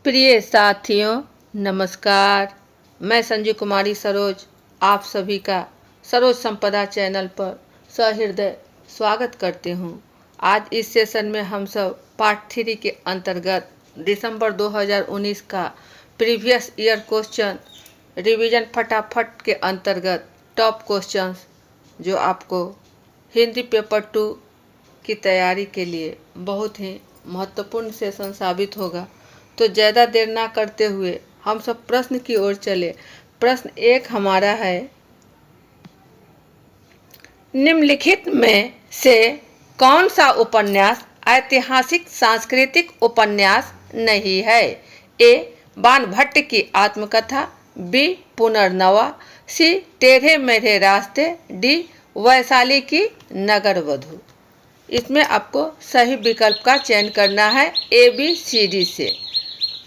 प्रिय साथियों, नमस्कार। मैं संजय कुमारी सरोज आप सभी का सरोज संपदा चैनल पर सहृदय स्वागत करती हूँ। आज इस सेशन में हम सब पार्ट 3 के अंतर्गत दिसंबर 2019 का प्रीवियस ईयर क्वेश्चन रिवीजन फटाफट के अंतर्गत टॉप क्वेश्चंस जो आपको हिंदी पेपर 2 की तैयारी के लिए बहुत ही महत्वपूर्ण सेशन साबित होगा। तो ज़्यादा देर ना करते हुए हम सब प्रश्न की ओर चले। प्रश्न 1 हमारा है, निम्नलिखित में से कौन सा उपन्यास ऐतिहासिक सांस्कृतिक उपन्यास नहीं है? ए. बाणभट्ट की आत्मकथा, बी. पुनर्नवा, सी. टेढ़े मेढ़े रास्ते, डी. वैशाली की नगरवधू। इसमें आपको सही विकल्प का चयन करना है ए बी सी डी से।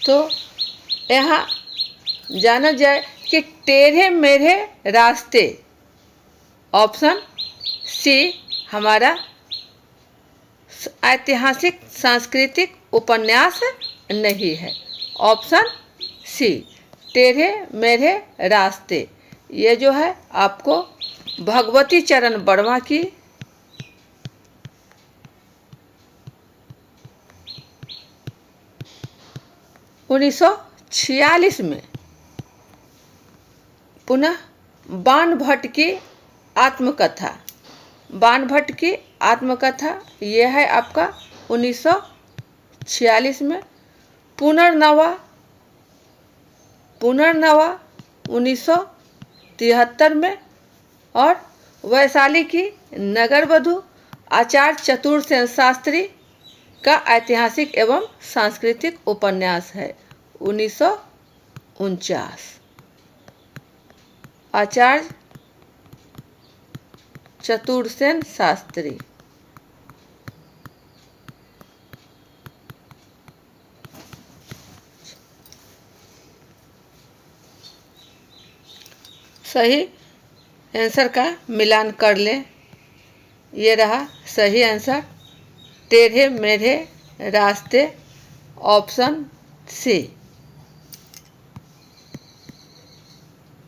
तो यहाँ जाना जाए कि टेढ़े मेढ़े रास्ते ऑप्शन सी हमारा ऐतिहासिक सांस्कृतिक उपन्यास नहीं है। ऑप्शन सी टेढ़े मेढ़े रास्ते, ये जो है आपको भगवती चरण वर्मा की 1946 में, पुनः बाणभट्ट की आत्मकथा, बाणभट्ट की आत्मकथा यह है आपका 1946 में, पुनर्नवा 1973 में, और वैशाली की नगरवधू आचार्य चतुरसेन शास्त्री का ऐतिहासिक एवं सांस्कृतिक उपन्यास है 1949। आचार्य चतुरसेन शास्त्री। सही आंसर का मिलान कर लें। ये रहा सही आंसर, टेढ़े मेढ़े रास्ते, ऑप्शन सी।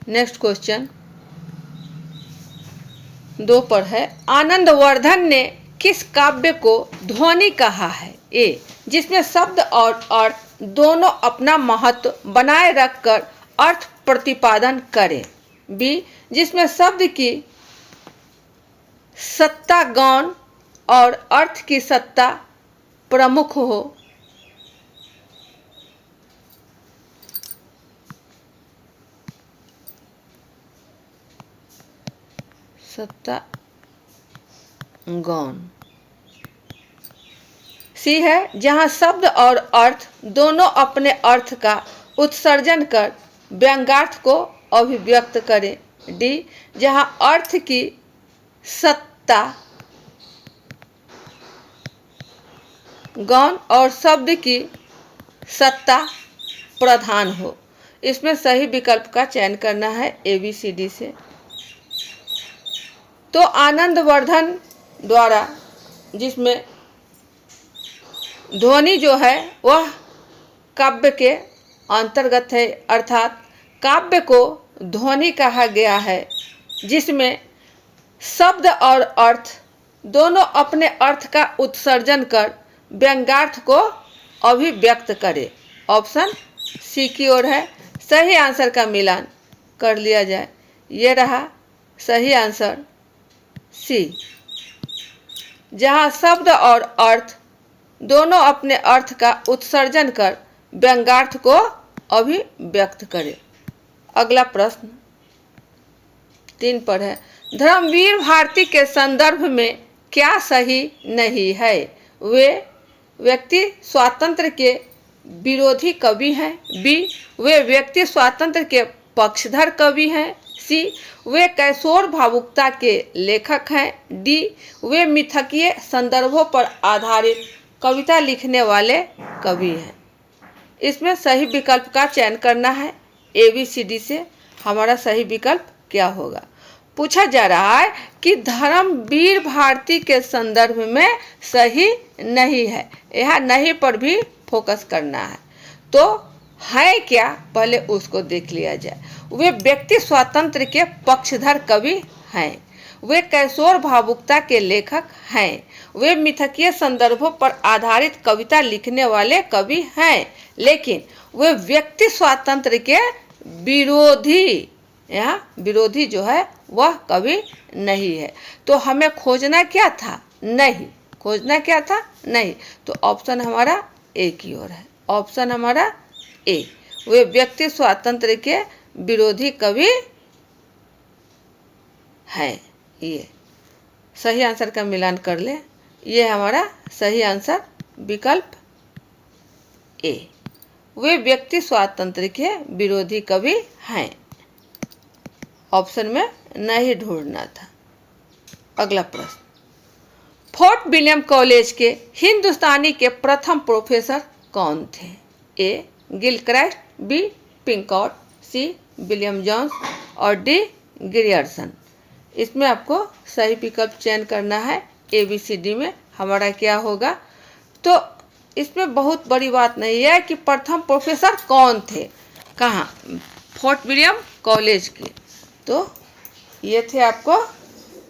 नेक्स्ट क्वेश्चन 2 पर है, आनंदवर्धन ने किस काव्य को ध्वनि कहा है? ए. जिसमें शब्द और अर्थ दोनों अपना महत्व बनाए रखकर अर्थ प्रतिपादन करें। बी. जिसमें शब्द की सत्ता गौण और अर्थ की सत्ता प्रमुख हो। सत्ता गौण। सी है जहां शब्द और अर्थ दोनों अपने अर्थ का उत्सर्जन कर व्यंग्यार्थ को अभिव्यक्त करें। डी. जहां अर्थ की सत्ता गौण और शब्द की सत्ता प्रधान हो। इसमें सही विकल्प का चयन करना है ए बी सी डी से। तो आनंदवर्धन द्वारा जिसमें ध्वनि जो है वह काव्य के अंतर्गत है, अर्थात काव्य को ध्वनि कहा गया है जिसमें शब्द और अर्थ दोनों अपने अर्थ का उत्सर्जन कर व्यंग्यार्थ को अभिव्यक्त करे। ऑप्शन सी की ओर है। सही आंसर का मिलान कर लिया जाए। ये रहा सही आंसर सी, जहां शब्द और अर्थ दोनों अपने अर्थ का उत्सर्जन कर व्यंग्यार्थ को अभिव्यक्त करे। अगला प्रश्न 3 पर है, धर्मवीर भारती के संदर्भ में क्या सही नहीं है? वे व्यक्ति स्वातंत्र्य के विरोधी कवि हैं। बी. वे व्यक्ति स्वातंत्र्य के पक्षधर कवि हैं। सी. वे किशोर भावुकता के लेखक हैं। डी. वे मिथकीय संदर्भों पर आधारित कविता लिखने वाले कवि हैं। इसमें सही विकल्प का चयन करना है ए बी सी डी से। हमारा सही विकल्प क्या होगा? पूछा जा रहा है कि धर्मवीर भारती के संदर्भ में सही नहीं है, यह नहीं पर भी फोकस करना है। तो है क्या, पहले उसको देख लिया जाए। वे व्यक्ति स्वातंत्र्य के पक्षधर कवि हैं। वे किशोर भावुकता के लेखक हैं। वे मिथकीय संदर्भों पर आधारित कविता लिखने वाले कवि हैं, लेकिन वे व्यक्ति स्वातंत्र्य के विरोधी, यहाँ विरोधी जो है वह कवि नहीं है। तो हमें खोजना क्या था, नहीं, खोजना क्या था, नहीं। तो ऑप्शन हमारा ए की ओर है, ऑप्शन हमारा ए। वे व्यक्ति स्वातंत्र्य के विरोधी कवि हैं। ये सही आंसर का मिलान कर ले, ये हमारा सही आंसर विकल्प ए। वे व्यक्ति स्वातंत्र्य के विरोधी कवि हैं, ऑप्शन में नहीं ढूंढना था। अगला प्रश्न, फोर्ट विलियम कॉलेज के हिंदुस्तानी के प्रथम प्रोफेसर कौन थे? A Gilchrist, B Pincott, C William Jones और डी ग्रियर्सन। इसमें आपको सही विकल्प चयन करना है। ए बी सी डी में हमारा क्या होगा? तो इसमें बहुत बड़ी बात नहीं है कि प्रथम प्रोफेसर कौन थे, कहाँ, फोर्ट विलियम कॉलेज के। तो ये थे आपको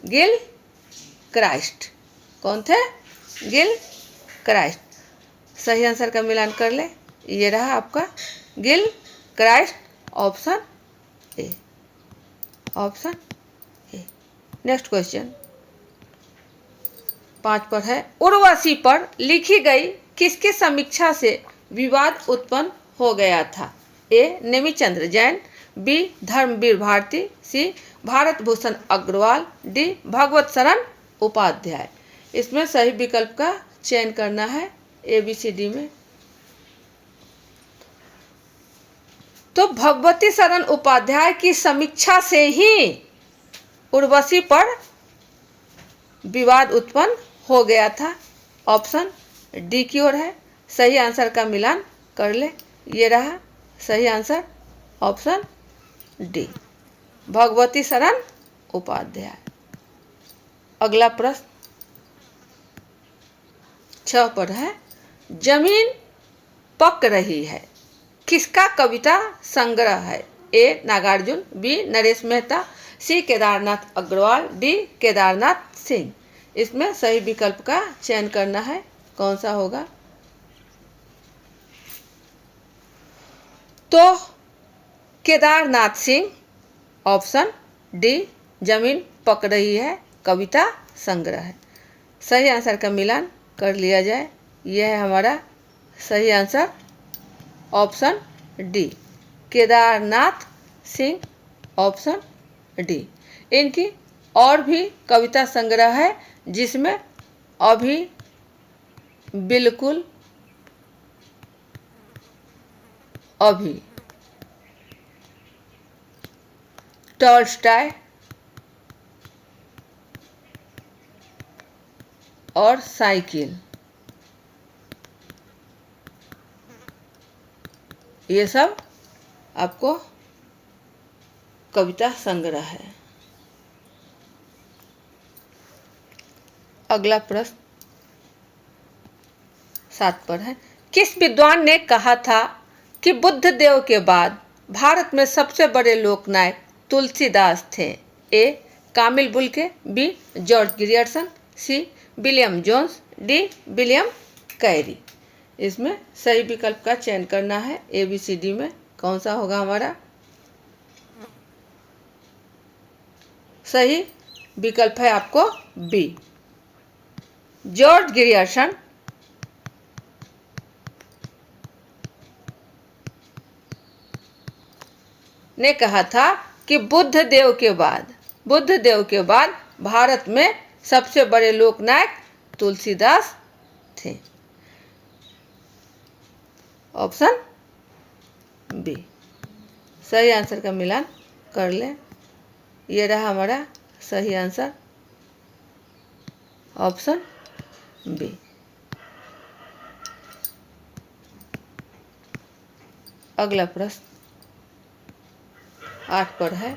गिल क्राइस्ट। कौन थे? गिल क्राइस्ट। सही आंसर का मिलान कर ले, ये रहा आपका Gill Christ, option A, option A. Next question 5 पर है, उर्वशी पर लिखी गई किसकी समीक्षा से विवाद उत्पन्न हो गया था? ए नेमिचंद्र जैन, बी धर्मवीर भारती, सी भारत भूषण अग्रवाल, डी भगवत शरण उपाध्याय। इसमें सही विकल्प का चयन करना है ए बी सी डी में। तो भगवती शरण उपाध्याय की समीक्षा से ही उर्वशी पर विवाद उत्पन्न हो गया था, ऑप्शन डी की ओर है। सही आंसर का मिलान कर ले, ये रहा सही आंसर, ऑप्शन डी भगवती शरण उपाध्याय। अगला प्रश्न 6 पर है, जमीन पक रही है किसका कविता संग्रह है? ए नागार्जुन, बी नरेश मेहता, सी केदारनाथ अग्रवाल, डी केदारनाथ सिंह। इसमें सही विकल्प का चयन करना है, कौन सा होगा? तो केदारनाथ सिंह, ऑप्शन डी जमीन पक रही है कविता संग्रह है। सही आंसर का मिलान कर लिया जाए, यह है हमारा सही answer, option D Kedarnath Singh, option D. इनकी और भी कविता संग्रह है जिसमें अभी बिल्कुल अभी, टॉल्स्टॉय और साइकिल, ये सब आपको कविता संग्रह है। अगला प्रश्न 7 पर है, किस विद्वान ने कहा था कि बुद्ध देव के बाद भारत में सबसे बड़े लोकनायक तुलसीदास थे? A Camille Bulcke, B George Grierson, C William Jones, D William Carey. इसमें सही विकल्प का चयन करना है ए बी सी डी में, कौन सा होगा हमारा? सही विकल्प है आपको बी जॉर्ज ग्रियर्सन ने कहा था कि बुद्ध देव के बाद भारत में सबसे बड़े लोकनायक तुलसीदास थे, ऑप्शन बी। सही आंसर का मिलान कर लें, ये रहा हमारा सही आंसर, ऑप्शन बी। अगला प्रश्न 8 पर है,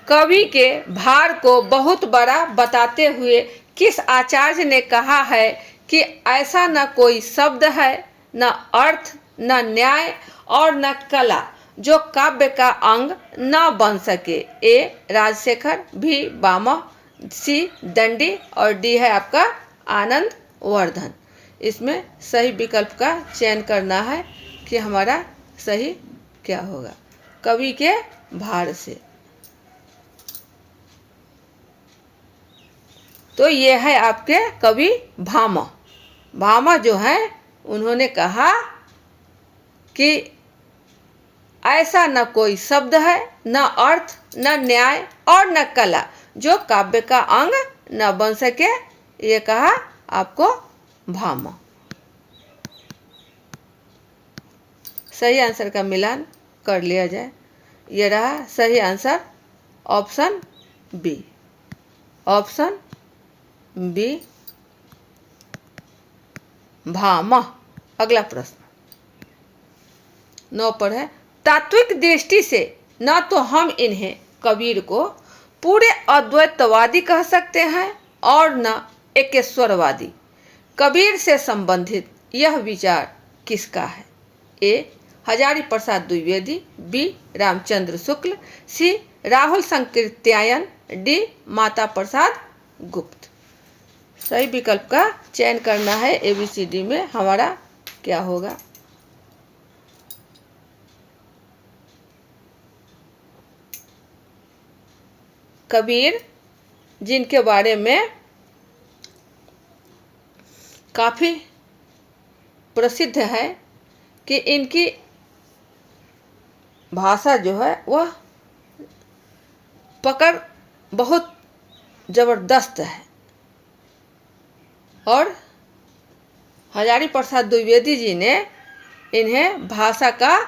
कवि के भार को बहुत बड़ा बताते हुए किस आचार्य ने कहा है कि ऐसा न कोई शब्द है, न अर्थ, न न्याय और न कला जो काव्य का अंग न बन सके। ए राजशेखर, बी बामह, सी दंडी और डी है आपका आनंद वर्धन। इसमें सही विकल्प का चयन करना है कि हमारा सही क्या होगा। कवि के भार से, तो ये है आपके कवि भामह। भामह जो है उन्होंने कहा कि ऐसा न कोई शब्द है, न अर्थ, न न्याय और न कला जो काव्य का अंग न बन सके। ये कहा आपको भामह। सही आंसर का मिलान कर लिया जाए। ये रहा सही answer option B. Option B Bhamaha. अगला प्रश्न 9 पर है। तात्विक दृष्टि से न तो हम इन्हें कबीर को पूरे अद्वैतवादी कह सकते हैं और न एकेश्वरवादी। कबीर से संबंधित यह विचार किसका है? ए हजारी प्रसाद द्विवेदी, बी रामचंद्र शुक्ल, सी राहुल संकीर्त्यायन, डी माता प्रसाद गुप्त। सही विकल्प का चयन करना है। ABCD में हमारा क्या होगा? कबीर जिनके बारे में काफ़ी प्रसिद्ध है कि इनकी भाषा जो है वह पकड़ बहुत ज़बरदस्त है, और हजारी प्रसाद द्विवेदी जी ने इन्हें भाषा का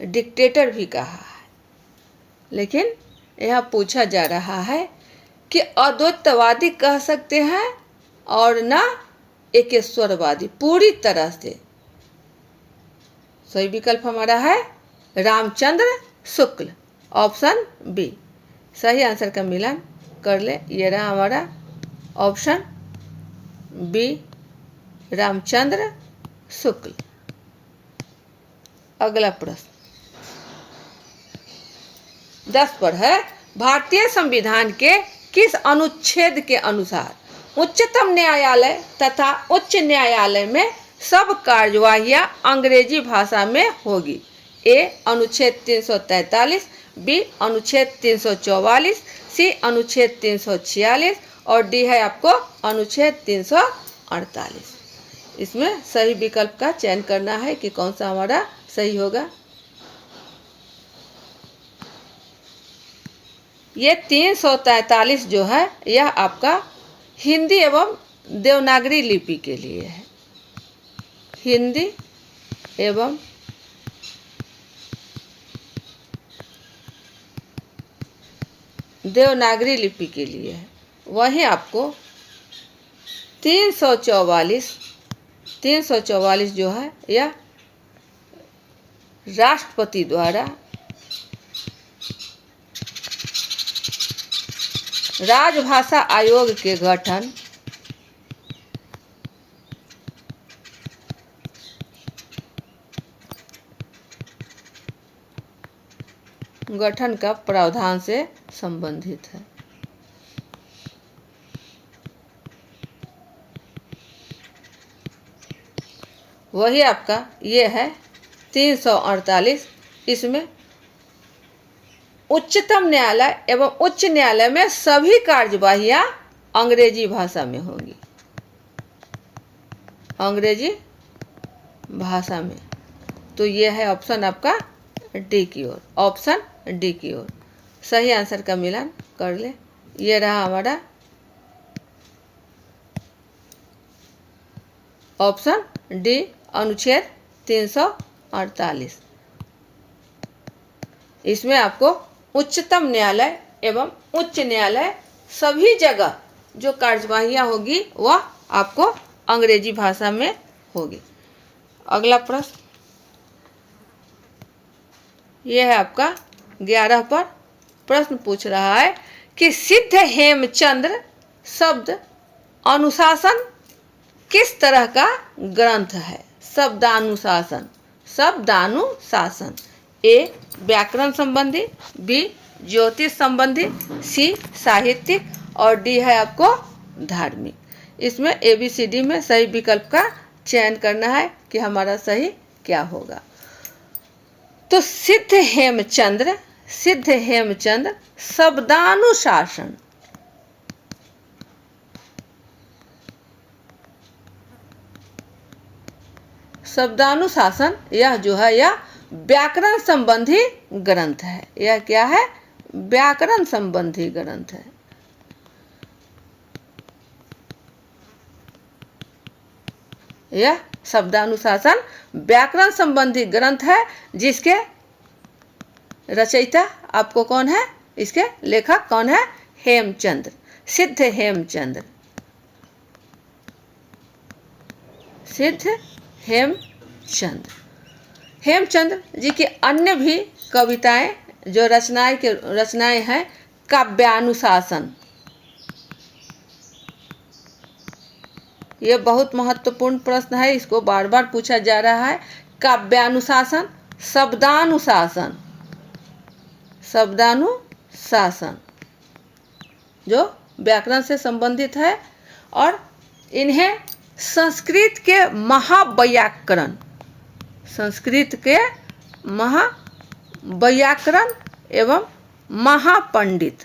डिक्टेटर भी कहा है। लेकिन यहाँ पूछा जा रहा है कि अद्वैतवादी कह सकते हैं और ना एकेश्वरवादी पूरी तरह से। सही विकल्प हमारा है रामचंद्र शुक्ल, ऑप्शन बी। सही आंसर का मिलान कर ले। ये रहा हमारा ऑप्शन बी रामचंद्र शुक्ल। अगला प्रश्न 10 पर है। भारतीय संविधान के किस अनुच्छेद के अनुसार उच्चतम न्यायालय तथा उच्च न्यायालय में सब कार्यवाहियां अंग्रेजी भाषा में होगी? ए अनुच्छेद 343, बी अनुच्छेद 344, सी अनुच्छेद 346 और डी है आपको अनुच्छेद 348। इसमें सही विकल्प का चयन करना है कि कौन सा हमारा सही होगा। ये 343 जो है यह आपका हिंदी एवं देवनागरी लिपि के लिए है। हिंदी एवं देवनागरी लिपि के लिए है। वहीं आपको 344 जो है यह राष्ट्रपति द्वारा राजभाषा आयोग के गठन का प्रावधान से संबंधित है। वही आपका ये है 348। इसमें उच्चतम न्यायालय एवं उच्च न्यायालय में सभी कार्यवाहियां अंग्रेजी भाषा में होंगी। अंग्रेजी भाषा में। तो ये है ऑप्शन आपका डी की ओर। ऑप्शन डी की ओर। सही आंसर का मिलान कर ले। ये रहा हमारा ऑप्शन डी अनुच्छेद 348। इसमें आपको उच्चतम न्यायालय एवं उच्च न्यायालय सभी जगह जो कार्यवाहियां होगी वह आपको अंग्रेजी भाषा में होगी। अगला प्रश्न यह है आपका 11 पर। प्रश्न पूछ रहा है कि सिद्ध हेमचंद्र शब्द अनुशासन किस तरह का ग्रंथ है? शब्दानुशासन, शब्दानुशासन। ए व्याकरण संबंधी, बी ज्योतिष संबंधी, सी साहित्यिक और डी है आपको धार्मिक। इसमें ABCD में सही विकल्प का चयन करना है कि हमारा सही क्या होगा। तो सिद्ध हेमचंद्र शब्दानुशासन, यह जो है यह व्याकरण संबंधी ग्रंथ है। यह क्या है? व्याकरण संबंधी ग्रंथ है। यह शब्दानुशासन व्याकरण संबंधी ग्रंथ है, जिसके रचयिता आपको कौन है? इसके लेखक कौन है? हेमचंद्र, सिद्ध हेमचंद्र, हेमचंद्र जी की अन्य भी कविताएं जो रचनाएं हैं काव्यानुशासन। यह बहुत महत्वपूर्ण प्रश्न है, इसको बार बार पूछा जा रहा है। काव्यानुशासन, शब्दानुशासन जो व्याकरण से संबंधित है, और इन्हें संस्कृत के महावैयाकरण एवं महापंडित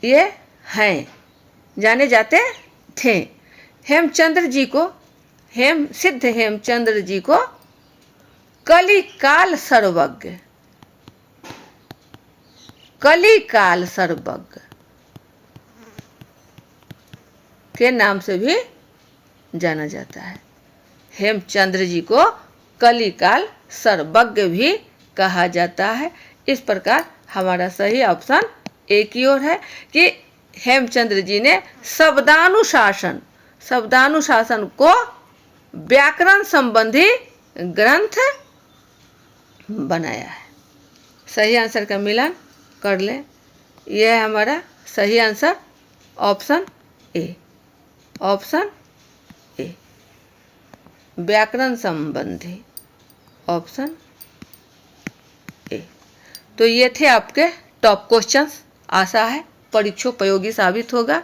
ये हैं, जाने जाते थे। सिद्ध हेमचंद्र जी को कलिकाल सर्वज्ञ के नाम से भी जाना जाता है। हेमचंद्र जी को कलिकाल सर्वज्ञ भी कहा जाता है। इस प्रकार हमारा सही ऑप्शन ए की ओर है कि हेमचंद्र जी ने शब्दानुशासन को व्याकरण संबंधी ग्रंथ बनाया है। सही आंसर का मिलान कर लें। यह है हमारा सही आंसर ऑप्शन ए। व्याकरण संबंधी ऑप्शन ए। तो ये थे आपके टॉप क्वेश्चंस। आशा है परीक्षोपयोगी साबित होगा।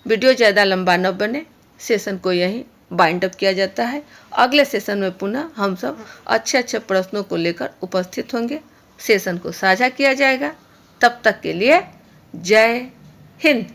वीडियो ज़्यादा लंबा न बने, सेशन को यहीं बाइंड अप किया जाता है। अगले सेशन में पुनः हम सब अच्छे प्रश्नों को लेकर उपस्थित होंगे। सेशन को साझा किया जाएगा। तब तक के लिए जय हिंद।